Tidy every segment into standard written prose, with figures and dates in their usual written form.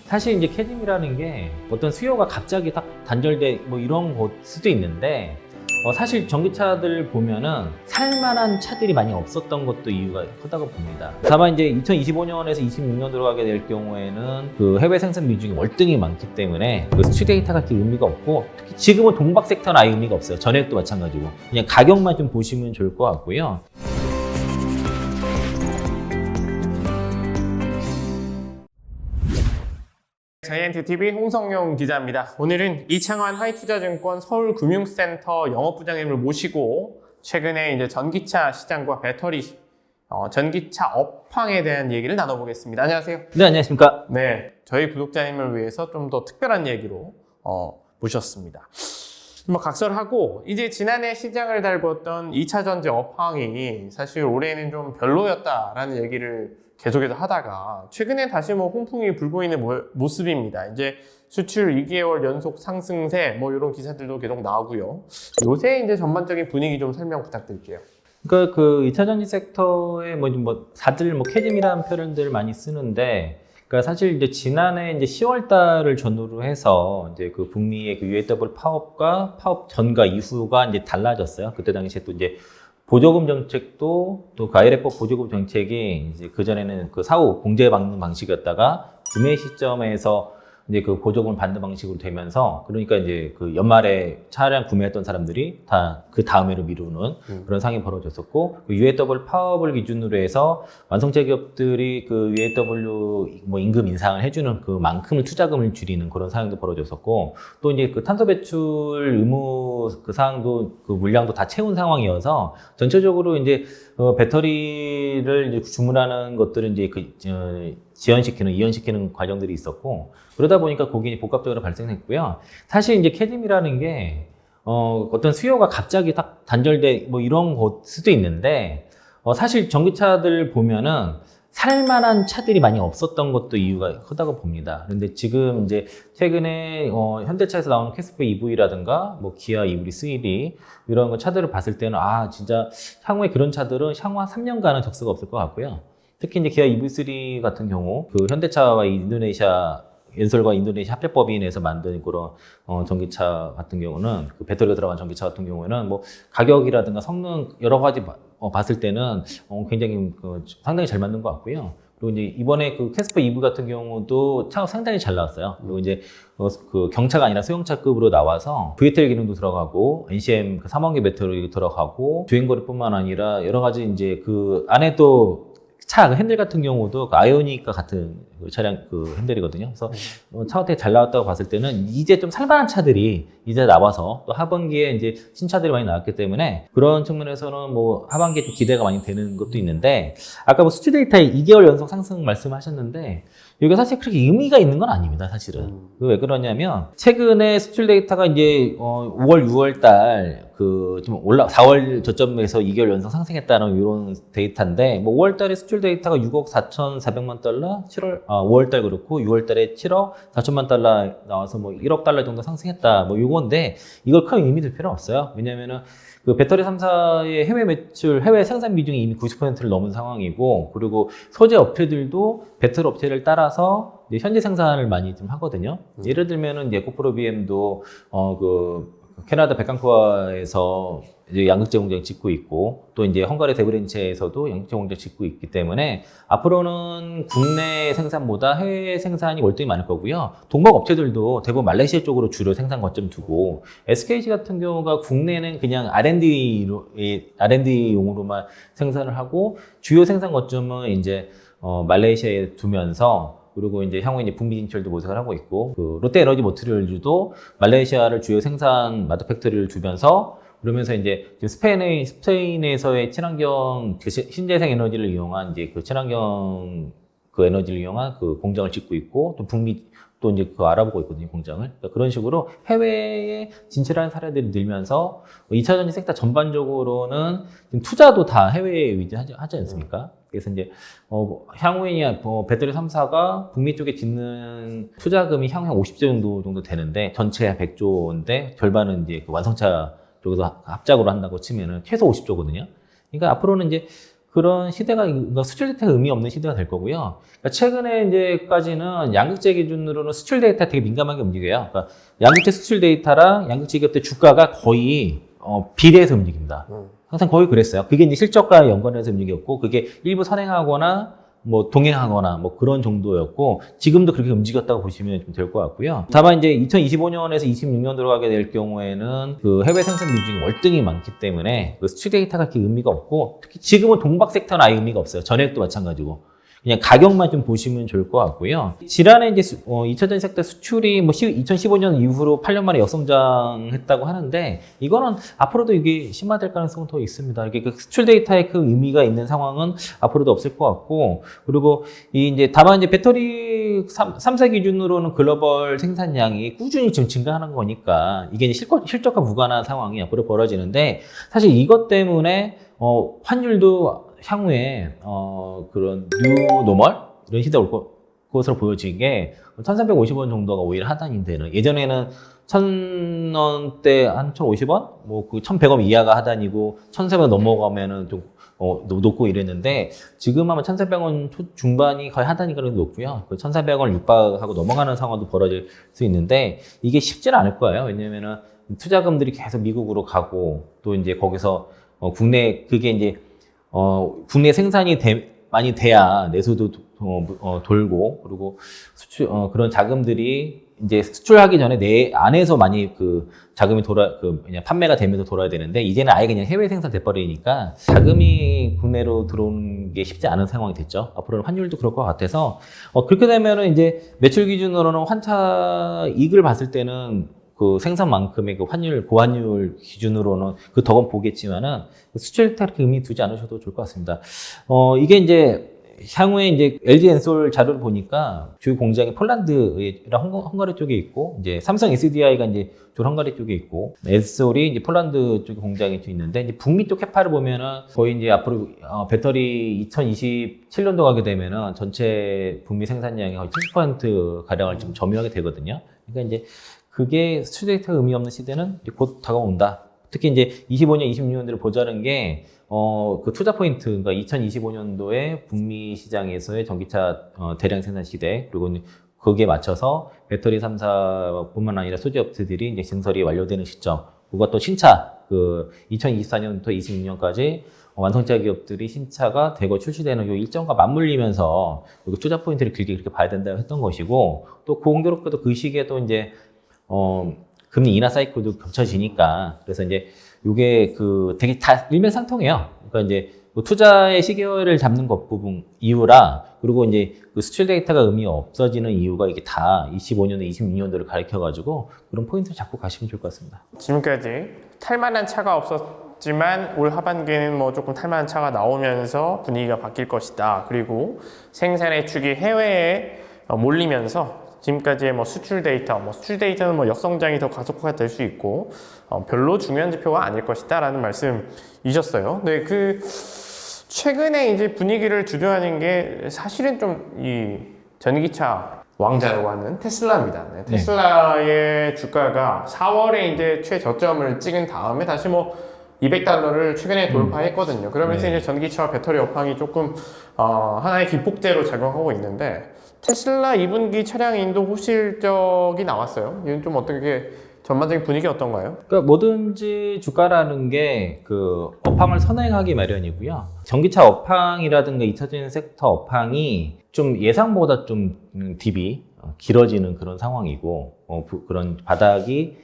사실 이제 캐즘이라는 게 어떤 수요가 갑자기 딱 단절돼 뭐 이런 걸 수도 있는데 사실 전기차들 보면은 살만한 차들이 많이 없었던 것도 이유가 크다고 봅니다. 다만 이제 2025년에서 26년 들어가게 될 경우에는 그 해외 생산 비중이 월등히 많기 때문에 그 수출 데이터가 그렇게 의미가 없고, 특히 지금은 동박 섹터는 아예 의미가 없어요. 전액도 마찬가지고 그냥 가격만 좀 보시면 좋을 것 같고요. 자이언트TV 홍성용 기자입니다. 오늘은 이창환 하이투자증권 서울금융센터 영업부장님을 모시고 최근에 이제 전기차 시장과 배터리, 전기차 업황에 대한 얘기를 나눠보겠습니다. 안녕하세요. 네, 안녕하십니까. 네, 저희 구독자님을 위해서 좀 더 특별한 얘기로 모셨습니다. 뭐 각설하고 이제 지난해 시장을 달궜던 2차 전지 업황이 사실 올해는 좀 별로였다라는 얘기를 계속해서 하다가 최근에 다시 뭐 훈풍이 불고 있는 모습입니다. 이제 수출 2개월 연속 상승세 뭐 이런 기사들도 계속 나오고요. 요새 이제 전반적인 분위기 좀 설명 부탁드릴게요. 그러니까 그 2차 전지 섹터에 다들 캐즘이라는 표현들을 많이 쓰는데, 그러니까 사실 이제 지난해 이제 10월 달을 전후로 해서 이제 그 북미의 그 UAW 파업과 파업 전과 이후가 이제 달라졌어요. 그때 당시에 또 이제 보조금 정책도 또 IRA법 보조금 정책이 이제 그전에는 그 사후 공제 받는 방식이었다가 구매 시점에서 이제 그 보조금을 받는 방식으로 되면서, 그러니까 이제 그 연말에 차량 구매했던 사람들이 다 그 다음해로 미루는 그런 상황이 벌어졌었고, 그 UAW 파업을 기준으로 해서 완성차 기업들이 그 UAW 뭐 임금 인상을 해주는 그만큼을 투자금을 줄이는 그런 상황도 벌어졌었고, 또 이제 그 탄소 배출 의무 그 사항도 그 물량도 다 채운 상황이어서 전체적으로 이제 배터리를 이제 주문하는 것들은 이제 이연시키는 과정들이 있었고, 그러다 보니까 거기에 복합적으로 발생했고요. 사실 이제 캐즘이라는 게 어떤 수요가 갑자기 딱 단절돼 뭐 이런 것 수도 있는데, 사실 전기차들 보면은 살만한 차들이 많이 없었던 것도 이유가 크다고 봅니다. 그런데 지금 이제 최근에 현대차에서 나오는 캐스퍼 EV라든가 뭐 기아 EV3 이런 차들을 봤을 때는 진짜 향후에 그런 차들은 향후 한 3년간은 적수가 없을 것 같고요. 특히 이제 기아 EV3 같은 경우 그 현대차와 엔솔과 인도네시아 합작법인에서 만든 그런 전기차 같은 경우는, 그 배터리가 들어간 전기차 같은 경우에는 뭐 가격이라든가 성능 여러 가지 봤을 때는 굉장히 상당히 잘 맞는 것 같고요. 그리고 이제 이번에 그 캐스퍼 EV 같은 경우도 차가 상당히 잘 나왔어요. 그리고 이제 그 경차가 아니라 소형차급으로 나와서 VTL 기능도 들어가고 NCM 그 3원기 배터리 들어가고 주행거리뿐만 아니라 여러 가지 이제 그 안에 또 차 핸들 같은 경우도 그 아이오닉과 같은 그 차량 그 핸들이거든요. 그래서 차가 되게 잘 나왔다고 봤을 때는 이제 좀 살만한 차들이 이제 나와서 또 하반기에 이제 신차들이 많이 나왔기 때문에 그런 측면에서는 뭐 하반기에 좀 기대가 많이 되는 것도 있는데, 아까 뭐 수출 데이터에 2개월 연속 상승 말씀하셨는데 이게 사실 그렇게 의미가 있는 건 아닙니다, 사실은. 왜 그러냐면 최근에 수출 데이터가 이제 5월, 6월 달 좀 4월 저점에서 2개월 연속 상승했다는 이런 데이터인데, 뭐 5월 달에 수출 데이터가 6억 4,400만 달러, 5월 달 그렇고 6월 달에 7억 4천만 달러 나와서 뭐 1억 달러 정도 상승했다, 뭐 요건데 이걸 큰 의미 둘 필요는 없어요. 왜냐면은 그 배터리 3사의 해외 생산 비중이 이미 90%를 넘은 상황이고, 그리고 소재 업체들도 배터리 업체를 따라서 이제 현지 생산을 많이 좀 하거든요. 예를 들면은 이제 고프로 BM도 캐나다 백강쿠아에서 이제 양극재 공장 짓고 있고, 또 이제 헝가리 데브렌체에서도 양극재 공장 짓고 있기 때문에 앞으로는 국내 생산보다 해외 생산이 월등히 많을 거고요. 동박 업체들도 대부분 말레이시아 쪽으로 주로 생산 거점 두고, SKC 같은 경우가 국내는 그냥 R&D용으로만 생산을 하고 주요 생산 거점은 이제 말레이시아에 두면서, 그리고 이제 향후 이제 북미 진출도 모색을 하고 있고, 그 롯데 에너지 머티리얼즈도 말레이시아를 주요 생산 마더 팩토리를 두면서, 그러면서 이제 스페인에서의 친환경 신재생 에너지를 이용한 이제 그 친환경 그 에너지를 이용한 그 공장을 짓고 있고, 또 북미 또 이제 알아보고 있거든요, 공장을. 그러니까 그런 식으로 해외에 진출하는 사례들이 늘면서 2차 전지 섹터 전반적으로는 지금 투자도 다 해외에 위주하지 않습니까? 그래서 이제 향후에 배터리 3사가 북미 쪽에 짓는 투자금이 향후 50조 정도 되는데, 전체 100조인데 절반은 이제 그 완성차 쪽에서 합작으로 한다고 치면은 최소 50조거든요. 그러니까 앞으로는 이제 그런 시대가 그러니까 수출 데이터가 의미 없는 시대가 될 거고요. 그러니까 최근에 이제까지는 양극재 기준으로는 수출 데이터 되게 민감하게 움직여요. 그러니까 양극재 수출 데이터랑 양극재 기업들 주가가 거의 비례해서 움직입니다. 항상 거의 그랬어요. 그게 이제 실적과 연관해서 움직였고, 그게 일부 선행하거나 뭐 동행하거나 뭐 그런 정도였고, 지금도 그렇게 움직였다고 보시면 좀 될 것 같고요. 다만 이제 2025년에서 26년 들어가게 될 경우에는 그 해외 생산 비중이 월등히 많기 때문에 그 수출 데이터가 그렇게 의미가 없고, 특히 지금은 동박 섹터는 아예 의미가 없어요. 전액도 마찬가지고. 그냥 가격만 좀 보시면 좋을 것 같고요. 지난해 이제 2차전지 섹터 수출이 뭐 2015년 이후로 8년 만에 역성장했다고 하는데, 이거는 앞으로도 이게 심화될 가능성은 더 있습니다. 이게 그 수출 데이터의 그 의미가 있는 상황은 앞으로도 없을 것 같고, 그리고 이제 다만 이제 배터리 3사 기준으로는 글로벌 생산량이 꾸준히 지금 증가하는 거니까 이게 이제 실적과 무관한 상황이 앞으로 벌어지는데, 사실 이것 때문에 환율도 향후에 그런 뉴 노멀 이런 시대가 올 것으로 보여지게 1,350원 정도가 오히려 하단이 되는, 예전에는 1,000원대 한 1,050원 뭐 그 1,100원 이하가 하단이고 1,300원 넘어가면은 좀 높고 이랬는데, 지금 아마 1,400원 중반이 거의 하단이가 높고요. 그 1,400원을 육박하고 넘어가는 상황도 벌어질 수 있는데, 이게 쉽지는 않을 거예요. 왜냐면은 투자금들이 계속 미국으로 가고, 또 이제 거기서 국내 그게 이제 국내 생산이 많이 돼야 내수도 돌고, 그리고 수출 그런 자금들이 이제 수출하기 전에 내 안에서 많이 그 자금이 그냥 판매가 되면서 돌아야 되는데, 이제는 아예 그냥 해외 생산 돼버리니까 자금이 국내로 들어오는 게 쉽지 않은 상황이 됐죠. 앞으로는 환율도 그럴 것 같아서 그렇게 되면은 이제 매출 기준으로는 환차 이익을 봤을 때는 그 생산만큼의 그 고환율 기준으로는 그 덕은 보겠지만은 수출 데이터 그렇게 의미 두지 않으셔도 좋을 것 같습니다. 이게 이제 향후에 이제 LG 엔솔 자료를 보니까 주요 공장이 폴란드랑 헝가리 쪽에 있고, 이제 삼성 SDI가 이제 주 헝가리 쪽에 있고, 엔솔이 이제 폴란드 쪽에 공장이 있는데, 이제 북미 쪽 캐파를 보면은 거의 이제 앞으로 배터리 2027년도 가게 되면은 전체 북미 생산량의 거의 70% 가량을 좀 점유하게 되거든요. 그러니까 이제 그게 수출 데이터가 의미 없는 시대는 이제 곧 다가온다. 특히 이제 25년, 26년도를 보자는 게, 그 투자 포인트, 그러니까 2025년도에 북미 시장에서의 전기차 대량 생산 시대, 그리고 거기에 맞춰서 배터리 3사뿐만 아니라 소재업체들이 이제 증설이 완료되는 시점, 그것도 신차, 그 2024년부터 26년까지 완성차 기업들이 신차가 대거 출시되는 요 일정과 맞물리면서 투자 포인트를 길게 그렇게 봐야 된다고 했던 것이고, 또 공교롭게도 그 시기에도 이제 금리 인하 사이클도 겹쳐지니까, 그래서 이제 요게 그 되게 다 일맥상통해요. 그러니까 이제 뭐 투자의 시계를 잡는 것 부분 이유라, 그리고 이제 그 수출 데이터가 의미 없어지는 이유가 이게 다 25년도, 26년도를 가리켜가지고 그런 포인트를 잡고 가시면 좋을 것 같습니다. 지금까지 탈만한 차가 없었지만 올 하반기에는 뭐 조금 탈만한 차가 나오면서 분위기가 바뀔 것이다. 그리고 생산의 축이 해외에 몰리면서 지금까지의 뭐 수출 데이터는 뭐 역성장이 더 가속화가 될 수 있고 별로 중요한 지표가 아닐 것이다 라는 말씀이셨어요. 네, 그 최근에 이제 분위기를 주도하는 게 사실은 좀 이 전기차 왕자라고 하는 테슬라입니다. 네, 테슬라의 주가가 4월에 이제 최저점을 찍은 다음에 다시 뭐 $200를 최근에 돌파했거든요. 그러면서 이제 전기차와 배터리 업황이 조금 하나의 기폭제로 작용하고 있는데, 테슬라 2분기 차량 인도 호실적이 나왔어요. 이건 좀 어떻게 전반적인 분위기 어떤가요? 그러니까 뭐든지 주가라는 게 그 업황을 선행하기 마련이고요. 전기차 업황이라든가 2차전지 섹터 업황이 좀 예상보다 좀 딥이 길어지는 그런 상황이고, 그런 바닥이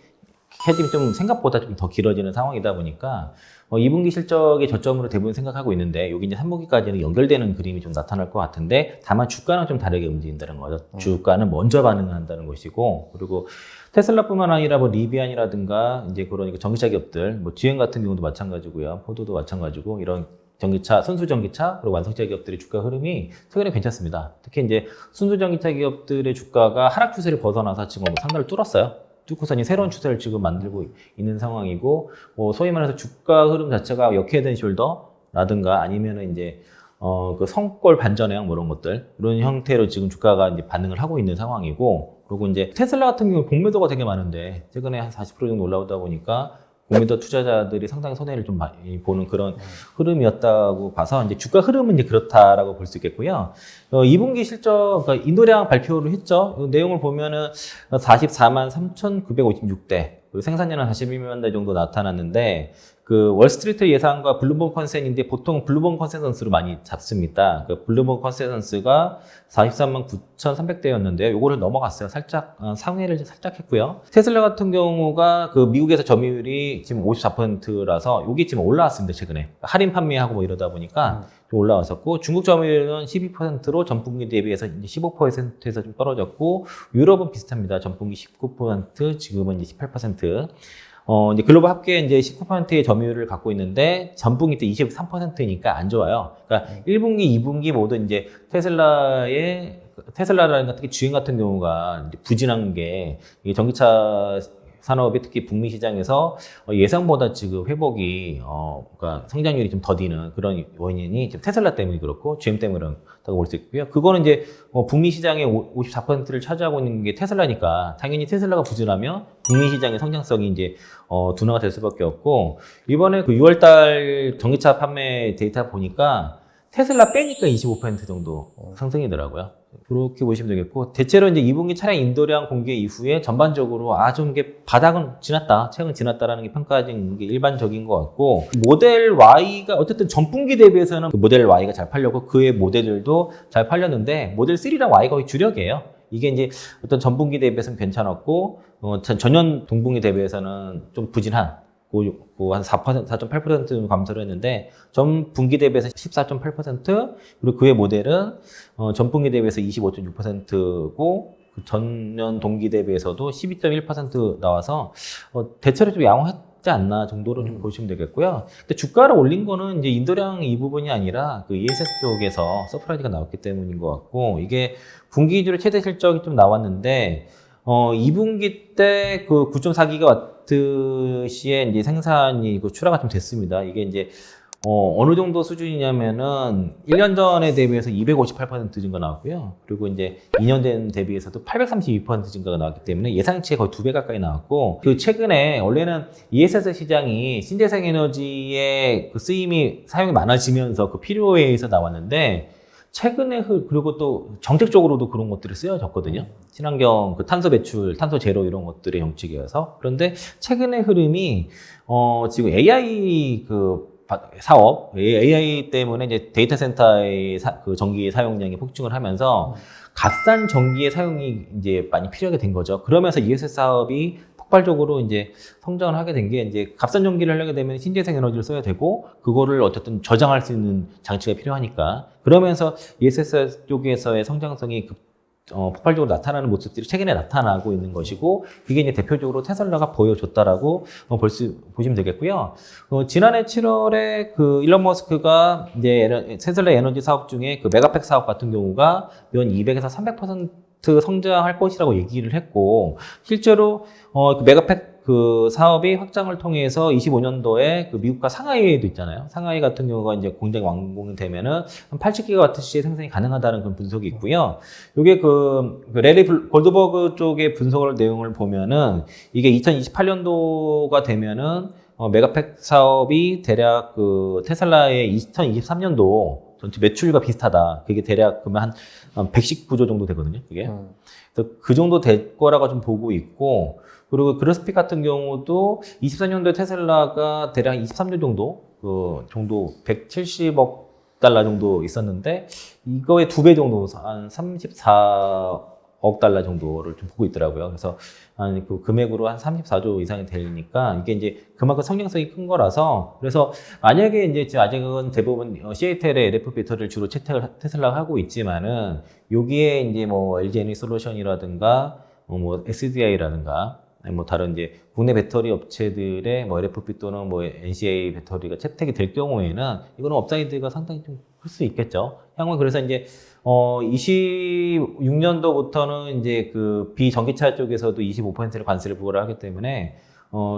헤딩이 좀 생각보다 좀 더 길어지는 상황이다 보니까 2분기 실적의 저점으로 대부분 생각하고 있는데, 여기 이제 3분기까지는 연결되는 그림이 좀 나타날 것 같은데, 다만 주가는 좀 다르게 움직인다는 거죠. 주가는 먼저 반응한다는 것이고, 그리고 테슬라뿐만 아니라 뭐 리비안이라든가 이제 그런 전기차 기업들, 뭐 GM 같은 경우도 마찬가지고요, 포드도 마찬가지고, 이런 전기차, 순수 전기차, 그리고 완성차 기업들의 주가 흐름이 최근에 괜찮습니다. 특히 이제 순수 전기차 기업들의 주가가 하락 추세를 벗어나서 지금 뭐 상단을 뚫었어요. 뚫고서 새로운 추세를 지금 만들고 있는 상황이고, 뭐 소위 말해서 주가 흐름 자체가 역헤드 앤 숄더라든가 아니면은 이제 그 성골 반전형 뭐 이런 것들, 이런 형태로 지금 주가가 이제 반응을 하고 있는 상황이고, 그리고 이제 테슬라 같은 경우는 공매도가 되게 많은데 최근에 한 40% 정도 올라오다 보니까 국민도 투자자들이 상당히 손해를 좀 많이 보는 그런 흐름이었다고 봐서 이제 주가 흐름은 이제 그렇다라고 볼 수 있겠고요. 2분기 실적, 그러니까 인도량 발표를 했죠. 그 내용을 보면은 44만 3,956대, 생산량은 41만 대 정도 나타났는데, 그 월스트리트 예상과 블룸버그 컨센인데 보통 블룸버그 컨센서스로 많이 잡습니다. 그 블룸버그 컨센서스가 43만 9,300대였는데요. 요거를 넘어갔어요. 살짝 상회를 살짝 했고요. 테슬라 같은 경우가 그 미국에서 점유율이 지금 54%라서 요게 지금 올라왔습니다. 최근에 할인 판매하고 뭐 이러다 보니까 좀 올라왔었고, 중국 점유율은 12%로 전분기 대비해서 이제 15%에서 좀 떨어졌고, 유럽은 비슷합니다. 전분기 19%, 지금은 이제 18%. 이제 글로벌 합계 이제 19%의 점유율을 갖고 있는데 전분기 때 23%니까 안 좋아요. 그러니까 1분기, 2분기 모두 이제 테슬라라는 특히 주행 같은 경우가 이제 부진한 게 이게 전기차 산업이 특히 북미 시장에서 예상보다 지금 회복이 그러니까 성장률이 좀 더디는 그런 원인이 지금 테슬라 때문에 그렇고 GM 때문에 그렇다고 볼 수 있고요. 그거는 이제 북미 시장의 54%를 차지하고 있는 게 테슬라니까 당연히 테슬라가 부진하면 북미 시장의 성장성이 이제 둔화가 될 수밖에 없고, 이번에 그 6월달 전기차 판매 데이터 보니까 테슬라 빼니까 25% 정도 상승이더라고요. 그렇게 보시면 되겠고, 대체로 이제 2분기 차량 인도량 공개 이후에 전반적으로 좀 이게 바닥은 지났다, 최근 지났다라는 게 평가적인 게 일반적인 것 같고, 모델 Y가 어쨌든 전분기 대비해서는 그 모델 Y가 잘 팔렸고 그의 모델들도 잘 팔렸는데 모델 3랑 Y가 거의 주력이에요. 이게 이제 어떤 전분기 대비해서는 괜찮았고 전년 동분기 대비해서는 좀 부진한 한 4.8% 정도 감소를 했는데 전 분기 대비해서 14.8%, 그리고 그의 모델은 전 분기 대비해서 25.6%고 전년 동기 대비해서도 12.1% 나와서 대체로 좀 양호했지 않나 정도로 좀 보시면 되겠고요. 근데 주가를 올린 거는 이제 인도량 이 부분이 아니라 그 ESS 쪽에서 서프라이즈가 나왔기 때문인 것 같고, 이게 분기 기준으로 최대 실적이 좀 나왔는데 2분기 때 그 9.4기가와트 시의 이제 생산이 그 출하가 좀 됐습니다. 이게 이제 어느 정도 수준이냐면은 1년 전에 대비해서 258% 증가 나왔고요. 그리고 이제 2년 전 대비해서도 832% 증가가 나왔기 때문에 예상치에 거의 2배 가까이 나왔고, 그 최근에 원래는 ESS 시장이 신재생 에너지의 그 사용이 많아지면서 그 필요에 의해서 나왔는데, 최근에 그리고 또 정책적으로도 그런 것들이 쓰여졌거든요. 친환경, 그 탄소 배출, 탄소 제로 이런 것들의 정책이어서. 그런데 최근의 흐름이 지금 AI 그 사업, AI 때문에 이제 데이터 센터의 그 전기 사용량이 폭증을 하면서 값싼 전기의 사용이 이제 많이 필요하게 된 거죠. 그러면서 ESS 사업이 폭발적으로 이제 성장을 하게 된 게, 이제 값싼 전기를 하려게 되면 신재생 에너지를 써야 되고 그거를 어쨌든 저장할 수 있는 장치가 필요하니까, 그러면서 ESS 쪽에서의 성장성이 폭발적으로 나타나는 모습들이 최근에 나타나고 있는 것이고, 그게 이제 대표적으로 테슬라가 보여줬다라고 보시면 되겠고요. 지난해 7월에 그 일론 머스크가 이제 테슬라 에너지 사업 중에 그 메가팩 사업 같은 경우가 연 200에서 300% 성장할 것이라고 얘기를 했고, 실제로 그 메가팩 그 사업이 확장을 통해서 25년도에 그 미국과 상하이에도 있잖아요. 상하이 같은 경우가 이제 공장이 완공이 되면은 한 80기가와트시의 생산이 가능하다는 그런 분석이 있고요. 요게 그 레리 골드버그 쪽의 분석을 내용을 보면은 이게 2028년도가 되면은 메가팩 사업이 대략 그 테슬라의 2023년도 전체 매출과 비슷하다. 그게 대략 그러면 한 119조 정도 되거든요. 그게. 그래서 그 정도 될 거라고 좀 보고 있고, 그리고 그로스핏 같은 경우도 24년도에 테슬라가 대략 23조 정도 170억 달러 정도 있었는데, 이거의 2배 정도, 한 34억 달러 정도를 좀 보고 있더라고요. 그래서 그 금액으로 한 34조 이상이 되니까 이게 이제 그만큼 성장성이 큰 거라서, 그래서 만약에 이제 지금 아직은 대부분 시애틀의 LF 배터리를 주로 채택을 테슬라가 하고 있지만은, 여기에 이제 뭐 LG 에너지 솔루션이라든가 뭐 SDI라든가 뭐 다른 이제 국내 배터리 업체들의 뭐 LFP 또는 뭐 NCA 배터리가 채택이 될 경우에는 이거는 업사이드가 상당히 좀 클 수 있겠죠. 향후 그래서 이제 26년도부터는 이제 그 비전기차 쪽에서도 25%를 관세를 부과를 하기 때문에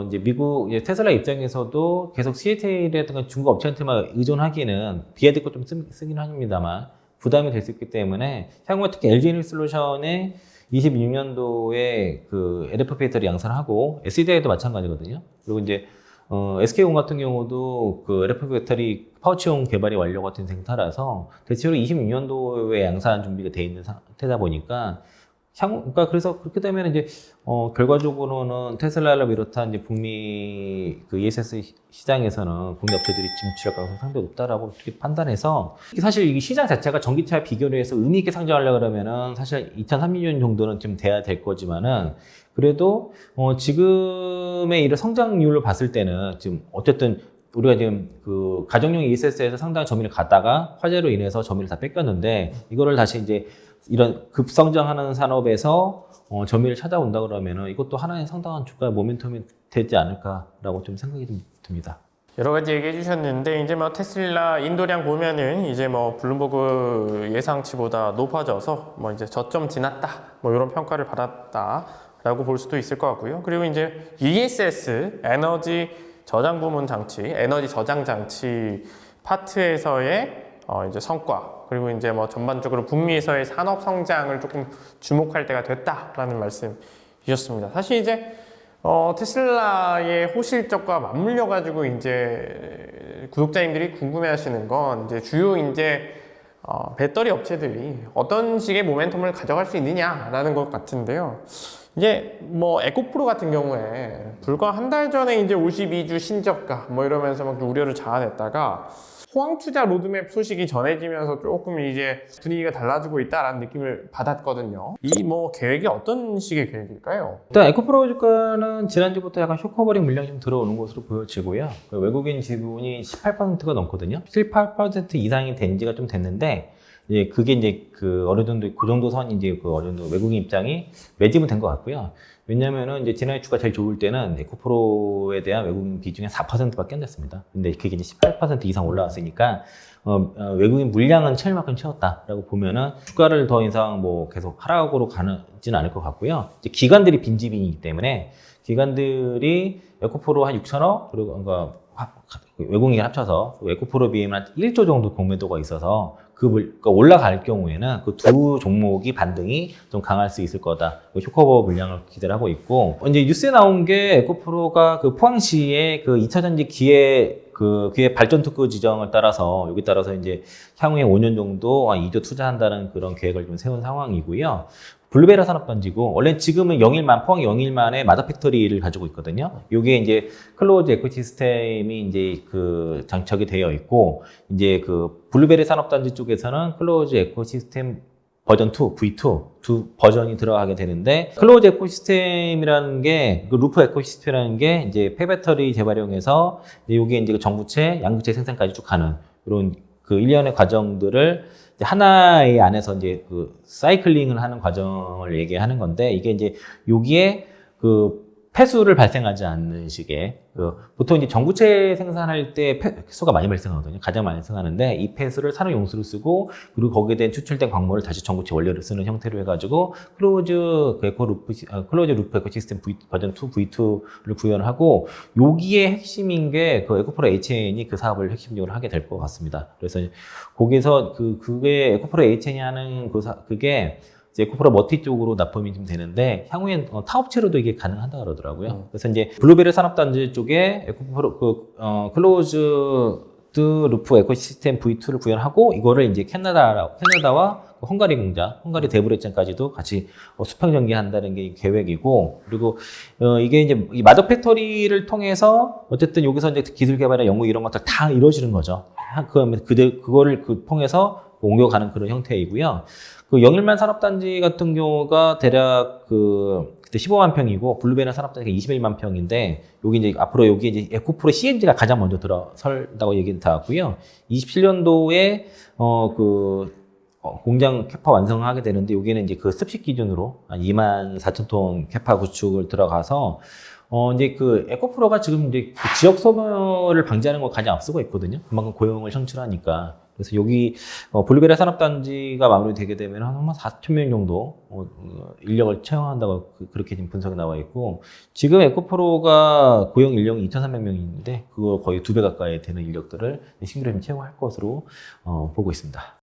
이제 미국 이제 테슬라 입장에서도 계속 CATL이라든가 중국 업체한테만 의존하기는 비해야 거 좀 쓰긴 합니다만 부담이 될 수 있기 때문에 향후에 특히 LG 에너지 솔루션의 26년도에 그 LFP 배터리 양산하고 SDI도 마찬가지거든요. 그리고 이제 SK온 같은 경우도 그 LFP 배터리 파우치용 개발이 완료가 된 상태라서 대체로 26년도에 양산 준비가 돼 있는 상태다 보니까 그러니까 그래서 그렇게 되면 이제 결과적으로는 테슬라를 비롯한 이제 북미 그 ESS 시장에서는 국내 업체들이 진출할 가능성이 상당히 높다라고 이렇게 판단해서 사실 이 시장 자체가 전기차 비교를 해서 의미 있게 상장하려고 그러면은 사실 2030년 정도는 좀 돼야 될 거지만은 그래도 지금의 이런 성장률을 봤을 때는 지금 어쨌든 우리가 지금 그 가정용 ESS에서 상당히 점유율을 갖다가 화재로 인해서 점유율을 다 뺏겼는데 이거를 다시 이제 이런 급성장하는 산업에서 점유율을 찾아온다 그러면은 이것도 하나의 상당한 주가 모멘텀이 되지 않을까라고 좀 생각이 좀 듭니다. 여러 가지 얘기해 주셨는데 이제 뭐 테슬라 인도량 보면은 이제 뭐 블룸버그 예상치보다 높아져서 뭐 이제 저점 지났다 뭐 이런 평가를 받았다라고 볼 수도 있을 것 같고요. 그리고 이제 ESS 에너지 저장 부문 장치, 에너지 저장 장치 파트에서의 이제 성과 그리고 이제 뭐 전반적으로 북미에서의 산업 성장을 조금 주목할 때가 됐다라는 말씀이셨습니다. 사실 이제 테슬라의 호실적과 맞물려 가지고 이제 구독자님들이 궁금해하시는 건 이제 주요 이제 배터리 업체들이 어떤 식의 모멘텀을 가져갈 수 있느냐라는 것 같은데요. 이제 뭐 에코프로 같은 경우에 불과 한 달 전에 이제 52주 신저가 뭐 이러면서 막 우려를 자아냈다가 호황 투자 로드맵 소식이 전해지면서 조금 이제 분위기가 달라지고 있다라는 느낌을 받았거든요. 이 뭐 계획이 어떤 식의 계획일까요? 일단 에코프로 주가는 지난주부터 약간 쇼커버링 물량이 좀 들어오는 것으로 보여지고요. 외국인 지분이 18%가 넘거든요. 18% 이상이 된 지가 좀 됐는데 이제 그게 이제 그 어느 정도 그 정도 선 이제 그 어느 정도 외국인 입장이 매집은 된 것 같고요. 왜냐면은 이제 지난해 주가 제일 좋을 때는 에코프로에 대한 외국인 비중이 4%밖에 안 됐습니다. 근데 그게 이제 18% 이상 올라왔으니까 외국인 물량은 채울 만큼 채웠다라고 보면은 주가를 더 이상 뭐 계속 하락으로 가지는 않을 것 같고요. 이제 기관들이 빈집이기 때문에 기관들이 에코프로 한 6천억 그리고 뭔가 외국인 합쳐서 에코프로 비하면 한 1조 정도 공매도가 있어서 그러니까 올라갈 경우에는 그 두 종목이 반등이 좀 강할 수 있을 거다. 쇼커버 물량을 기대를 하고 있고 이제 뉴스에 나온 게 에코프로가 그 포항시의 그 2차전지 기회 발전 특구 지정을 따라서 여기 따라서 이제 향후에 5년 정도 한 2조 투자한다는 그런 계획을 좀 세운 상황이고요. 블루베라 산업단지고 원래 지금은 포항 영일만의 마더 팩토리를 가지고 있거든요. 요게 이제 클로즈 에코시스템이 이제 그 장착이 되어 있고 이제 그 블루베리 산업단지 쪽에서는 클로즈 에코시스템 버전 2, V2 두 버전이 들어가게 되는데 클로즈 에코시스템이라는 게 그 루프 에코시스템이라는 게 이제 폐배터리 재활용해서 요게 이제 그 전구체, 양구체 생산까지 쭉 가는 이런 그 일련의 과정들을 하나의 안에서 이제 그 사이클링을 하는 과정을 얘기하는 건데 이게 이제 여기에 그 폐수를 발생하지 않는 식의 보통 이제 전구체 생산할 때 폐수가 많이 발생하거든요. 가장 많이 발생하는데 이 폐수를 산업 용수로 쓰고 그리고 거기에 대한 추출된 광물을 다시 전구체 원료를 쓰는 형태로 해가지고 클로즈 루프 에코시스템 버전 2 V2를 구현을 하고 여기에 핵심인 게 그 에코프로 HN이 그 사업을 핵심적으로 하게 될 것 같습니다. 그래서 거기서 그게 에코프로 HN이 하는 그게 에코프로 머티 쪽으로 납품이 좀 되는데 향후엔 타업체로도 이게 가능하다 그러더라고요. 그래서 이제 블루베리 산업단지 쪽에 에코프로 클로즈 루프 에코시스템 V2를 구현하고 이거를 이제 캐나다와 헝가리 공장, 헝가리 데브레첸까지도 같이 수평 전개한다는 게 계획이고 그리고 이게 이제 이 마더 팩토리를 통해서 어쨌든 여기서 이제 기술 개발이나 연구 이런 것들 다 이루어지는 거죠. 그거를 통해서 옮겨가는 그런 형태이고요. 그 영일만 산업단지 같은 경우가 대략 그때 15만 평이고 블루베리 산업단지가 21만 평인데 여기 이제 앞으로 여기 이제 에코프로 CNG가 가장 먼저 들어설다고 얘기를 나왔고요. 27년도에 공장 캐파 완성하게 되는데 여기는 이제 그 습식 기준으로 한 2만 4천 톤 캐파 구축을 들어가서 이제 그 에코프로가 지금 이제 그 지역 소멸을 방지하는 거 가장 앞서고 있거든요. 그만큼 고용을 창출하니까. 그래서 여기 블루베리 산업단지가 마무리되게 되면 한 4천 명 정도 인력을 채용한다고 그렇게 지금 분석이 나와 있고 지금 에코프로가 고용 인력이 2,300명인데 그거 거의 2배 가까이 되는 인력들을 신규로 채용할 것으로 보고 있습니다.